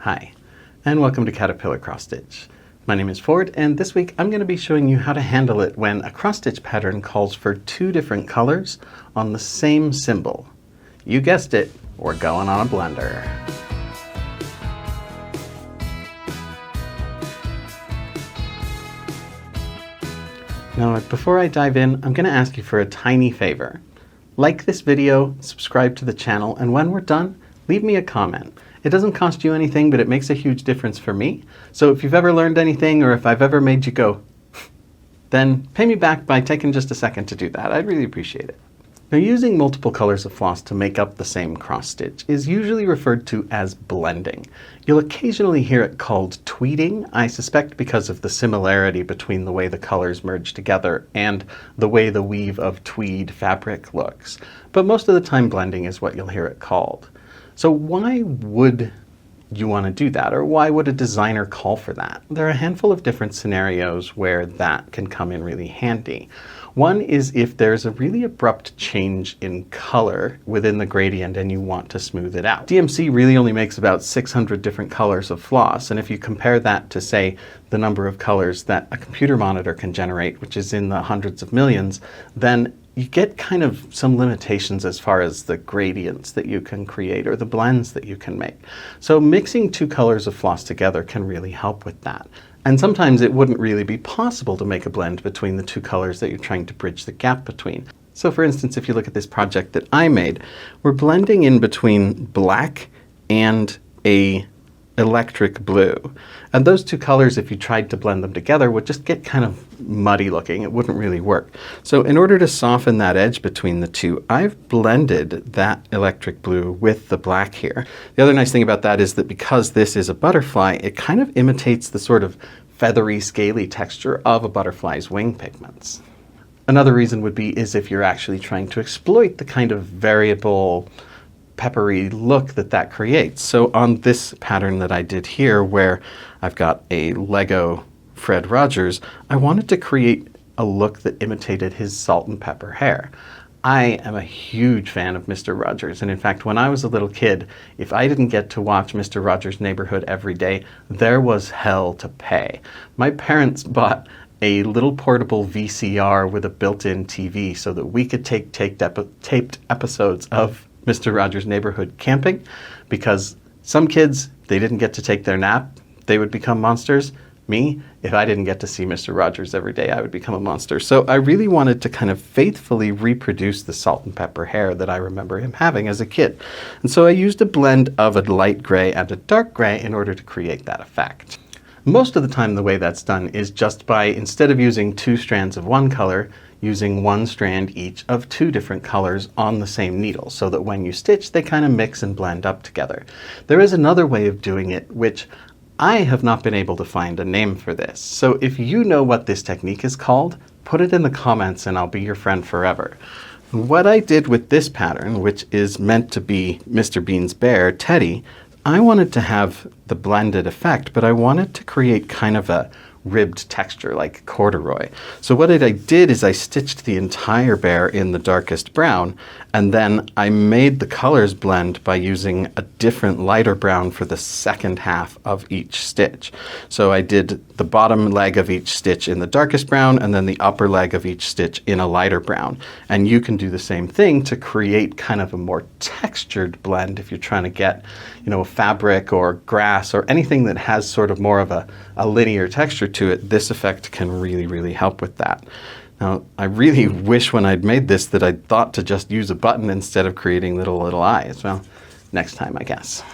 Hi, and welcome to Caterpillar Cross Stitch. My name is Ford, and this week I'm going to be showing you how to handle it when a cross stitch pattern calls for two different colors on the same symbol. You guessed it, we're going on a blender. Now, before I dive in, I'm going to ask you for a tiny favor. Like this video, subscribe to the channel, and when we're done, leave me a comment. It doesn't cost you anything, but it makes a huge difference for me. So if you've ever learned anything, or if I've ever made you go, then pay me back by taking just a second to do that. I'd really appreciate it. Now, using multiple colors of floss to make up the same cross stitch is usually referred to as blending. You'll occasionally hear it called tweeding, I suspect because of the similarity between the way the colors merge together and the way the weave of tweed fabric looks. But most of the time, blending is what you'll hear it called. So why would you want to do that, or why would a designer call for that? There are a handful of different scenarios where that can come in really handy. One is if there's a really abrupt change in color within the gradient and you want to smooth it out. DMC really only makes about 600 different colors of floss, and if you compare that to, say, the number of colors that a computer monitor can generate, which is in the hundreds of millions, then you get kind of some limitations as far as the gradients that you can create or the blends that you can make. So mixing two colors of floss together can really help with that. And sometimes it wouldn't really be possible to make a blend between the two colors that you're trying to bridge the gap between. So for instance, if you look at this project that I made, we're blending in between black and a electric blue. And those two colors, if you tried to blend them together, would just get kind of muddy looking. It wouldn't really work. So in order to soften that edge between the two, I've blended that electric blue with the black here. The other nice thing about that is that because this is a butterfly, it kind of imitates the sort of feathery, scaly texture of a butterfly's wing pigments. Another reason would be is if you're actually trying to exploit the kind of variable peppery look that creates. So on this pattern that I did here, where I've got a Lego Fred Rogers, I wanted to create a look that imitated his salt and pepper hair. I am a huge fan of Mr. Rogers, and in fact, when I was a little kid, if I didn't get to watch Mr. Rogers' Neighborhood every day, there was hell to pay. My parents bought a little portable VCR with a built-in TV so that we could take taped episodes of Mr. Rogers' Neighborhood camping, because some kids, they didn't get to take their nap, they would become monsters. Me, if I didn't get to see Mr. Rogers every day, I would become a monster. So I really wanted to kind of faithfully reproduce the salt and pepper hair that I remember him having as a kid. And so I used a blend of a light gray and a dark gray in order to create that effect. Most of the time the way that's done is just by, instead of using two strands of one color, using one strand each of two different colors on the same needle, so that when you stitch, they kind of mix and blend up together. There is another way of doing it, which I have not been able to find a name for this. So if you know what this technique is called, put it in the comments and I'll be your friend forever. What I did with this pattern, which is meant to be Mr. Bean's bear, Teddy, I wanted to have the blended effect, but I wanted to create kind of a ribbed texture like corduroy. So what I did is I stitched the entire bear in the darkest brown, and then I made the colors blend by using a different lighter brown for the second half of each stitch. So I did the bottom leg of each stitch in the darkest brown, and then the upper leg of each stitch in a lighter brown. And you can do the same thing to create kind of a more textured blend if you're trying to get, a fabric or grass or anything that has sort of more of a linear texture to it. This effect can really, really help with that. Now, I really wish when I'd made this that I'd thought to just use a button instead of creating little eyes. Well, next time, I guess.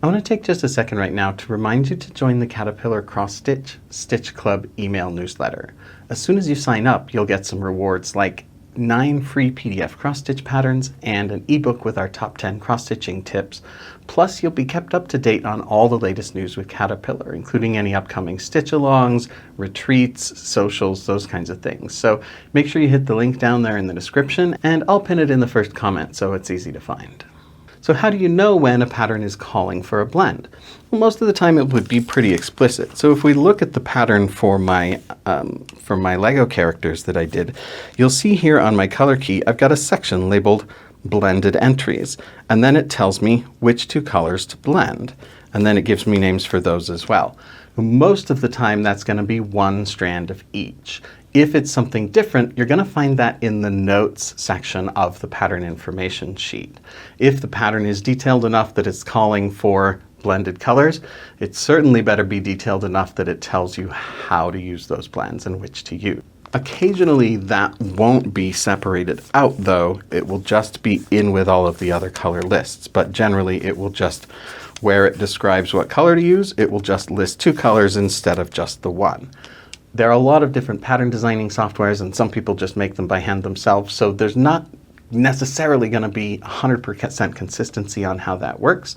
I want to take just a second right now to remind you to join the Caterpillar Cross Stitch Stitch Club email newsletter. As soon as you sign up, you'll get some rewards like 9 free PDF cross-stitch patterns and an ebook with our top 10 cross-stitching tips. Plus, you'll be kept up to date on all the latest news with Caterpillar, including any upcoming stitch-alongs, retreats, socials, those kinds of things. So make sure you hit the link down there in the description, and I'll pin it in the first comment so it's easy to find. So how do you know when a pattern is calling for a blend? Well, most of the time it would be pretty explicit. So if we look at the pattern for my Lego characters that I did, you'll see here on my color key, I've got a section labeled blended entries, and then it tells me which two colors to blend. And then it gives me names for those as well. Most of the time, that's going to be one strand of each. If it's something different, you're going to find that in the notes section of the pattern information sheet. If the pattern is detailed enough that it's calling for blended colors, it certainly better be detailed enough that it tells you how to use those blends and which to use. Occasionally that won't be separated out though, it will just be in with all of the other color lists, but generally it will just, where it describes what color to use, it will just list 2 colors instead of just the one. There are a lot of different pattern designing softwares and some people just make them by hand themselves, so there's not necessarily going to be 100% consistency on how that works.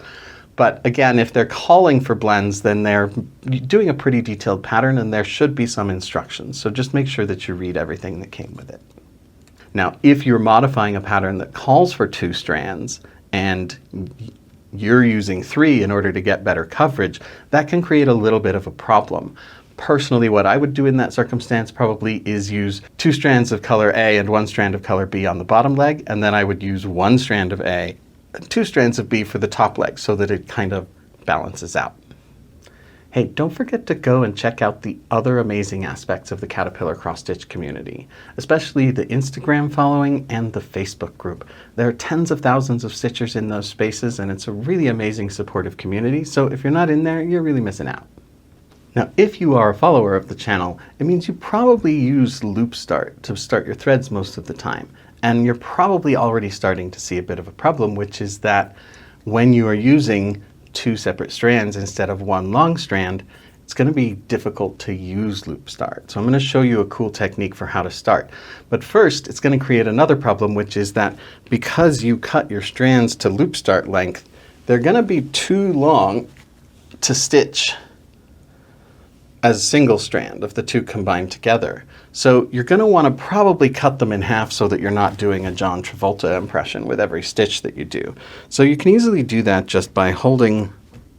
But again, if they're calling for blends, then they're doing a pretty detailed pattern and there should be some instructions. So just make sure that you read everything that came with it. Now, if you're modifying a pattern that calls for 2 strands and you're using 3 in order to get better coverage, that can create a little bit of a problem. Personally, what I would do in that circumstance probably is use 2 strands of color A and 1 strand of color B on the bottom leg, and then I would use 1 strand of A and 2 strands of B for the top leg so that it kind of balances out. Hey, don't forget to go and check out the other amazing aspects of the Caterpillar cross-stitch community, especially the Instagram following and the Facebook group. There are tens of thousands of stitchers in those spaces and it's a really amazing supportive community, so if you're not in there, you're really missing out. Now, if you are a follower of the channel, it means you probably use loop start to start your threads most of the time. And you're probably already starting to see a bit of a problem, which is that when you are using 2 separate strands instead of 1 long strand, it's going to be difficult to use loop start. So I'm going to show you a cool technique for how to start. But first, it's going to create another problem, which is that because you cut your strands to loop start length, they're going to be too long to stitch as a single strand of the 2 combined together. So you're going to want to probably cut them in half so that you're not doing a John Travolta impression with every stitch that you do. So you can easily do that just by holding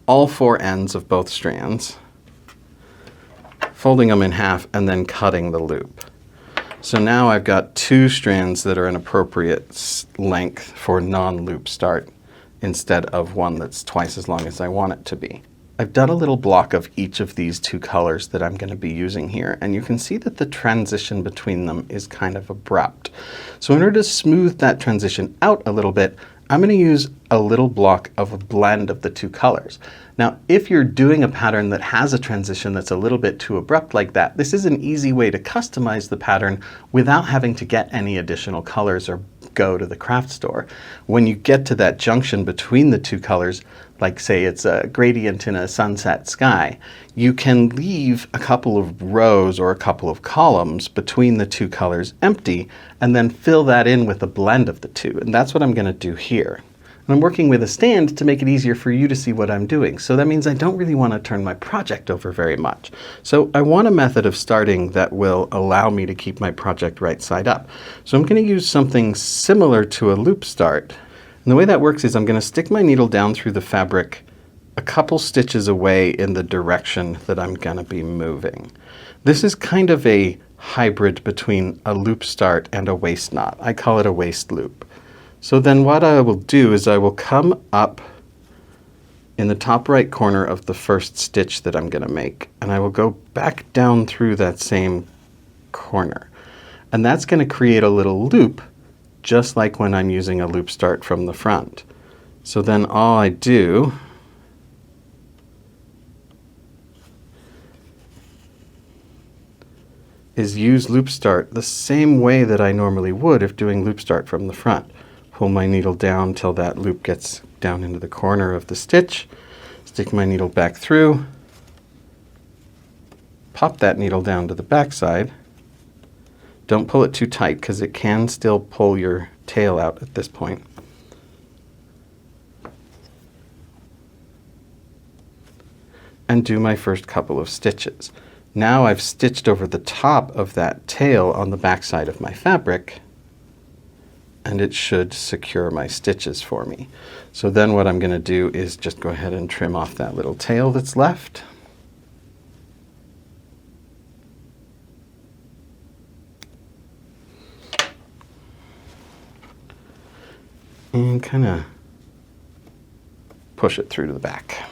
all 4 ends of both strands, folding them in half, and then cutting the loop. So now I've got 2 strands that are an appropriate length for non-loop start instead of one that's twice as long as I want it to be. I've done a little block of each of these 2 colors that I'm going to be using here, and you can see that the transition between them is kind of abrupt. So in order to smooth that transition out a little bit, I'm going to use a little block of a blend of the 2 colors. Now, if you're doing a pattern that has a transition that's a little bit too abrupt like that, this is an easy way to customize the pattern without having to get any additional colors or go to the craft store. When you get to that junction between the 2 colors, like say it's a gradient in a sunset sky, you can leave a couple of rows or a couple of columns between the 2 colors empty and then fill that in with a blend of the 2. And that's what I'm going to do here. And I'm working with a stand to make it easier for you to see what I'm doing. So that means I don't really want to turn my project over very much. So I want a method of starting that will allow me to keep my project right side up. So I'm going to use something similar to a loop start. And the way that works is I'm going to stick my needle down through the fabric a couple stitches away in the direction that I'm going to be moving. This is kind of a hybrid between a loop start and a waist knot. I call it a waist loop. So then what I will do is I will come up in the top right corner of the first stitch that I'm going to make, and I will go back down through that same corner. And that's going to create a little loop, just like when I'm using a loop start from the front. So then all I do is use loop start the same way that I normally would if doing loop start from the front. Pull my needle down till that loop gets down into the corner of the stitch, stick my needle back through, pop that needle down to the back side. Don't pull it too tight because it can still pull your tail out at this point. And do my first couple of stitches. Now I've stitched over the top of that tail on the back side of my fabric, and it should secure my stitches for me. So then what I'm going to do is just go ahead and trim off that little tail that's left. And kind of push it through to the back.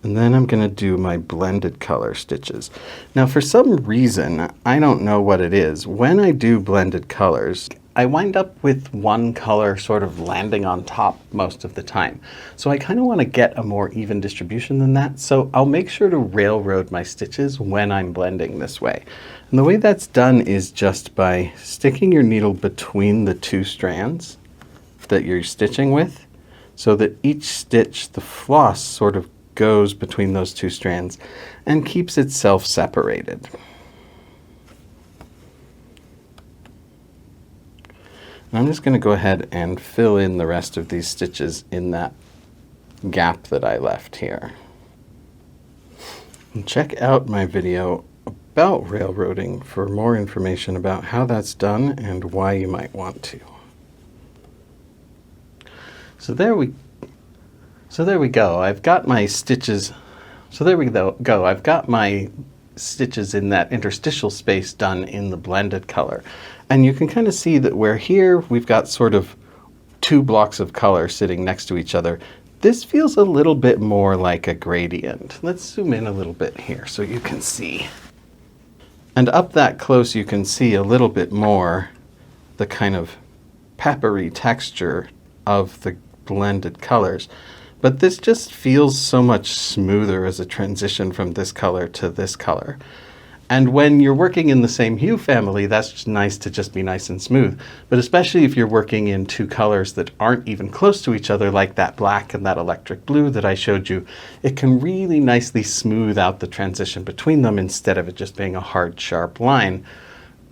And then I'm going to do my blended color stitches. Now for some reason, I don't know what it is, when I do blended colors, I wind up with one color sort of landing on top most of the time. So I kind of want to get a more even distribution than that, so I'll make sure to railroad my stitches when I'm blending this way. And the way that's done is just by sticking your needle between the two strands that you're stitching with, so that each stitch, the floss sort of goes between those two strands and keeps itself separated. And I'm just going to go ahead and fill in the rest of these stitches in that gap that I left here. And check out my video about railroading for more information about how that's done and why you might want to. So there we go. I've got my stitches. So there we go. I've got my stitches in that interstitial space done in the blended color. And you can kind of see that where here we've got sort of two blocks of color sitting next to each other, this feels a little bit more like a gradient. Let's zoom in a little bit here so you can see. And up that close you can see a little bit more the kind of peppery texture of the blended colors. But this just feels so much smoother as a transition from this color to this color. And when you're working in the same hue family, that's just nice to just be nice and smooth. But especially if you're working in two colors that aren't even close to each other, like that black and that electric blue that I showed you, it can really nicely smooth out the transition between them instead of it just being a hard, sharp line.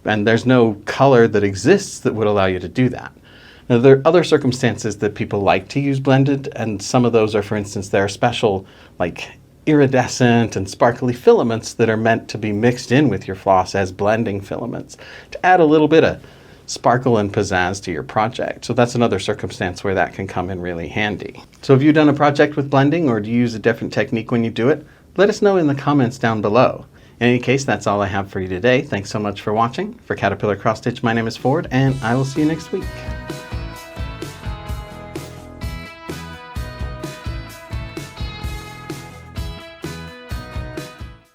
And there's no color that exists that would allow you to do that. Now, there are other circumstances that people like to use blended, and some of those are, for instance, there are special like iridescent and sparkly filaments that are meant to be mixed in with your floss as blending filaments to add a little bit of sparkle and pizzazz to your project. So that's another circumstance where that can come in really handy. So have you done a project with blending, or do you use a different technique when you do it? Let us know in the comments down below. In any case, that's all I have for you today. Thanks so much for watching. For Caterpillar Cross Stitch, my name is Ford, and I will see you next week.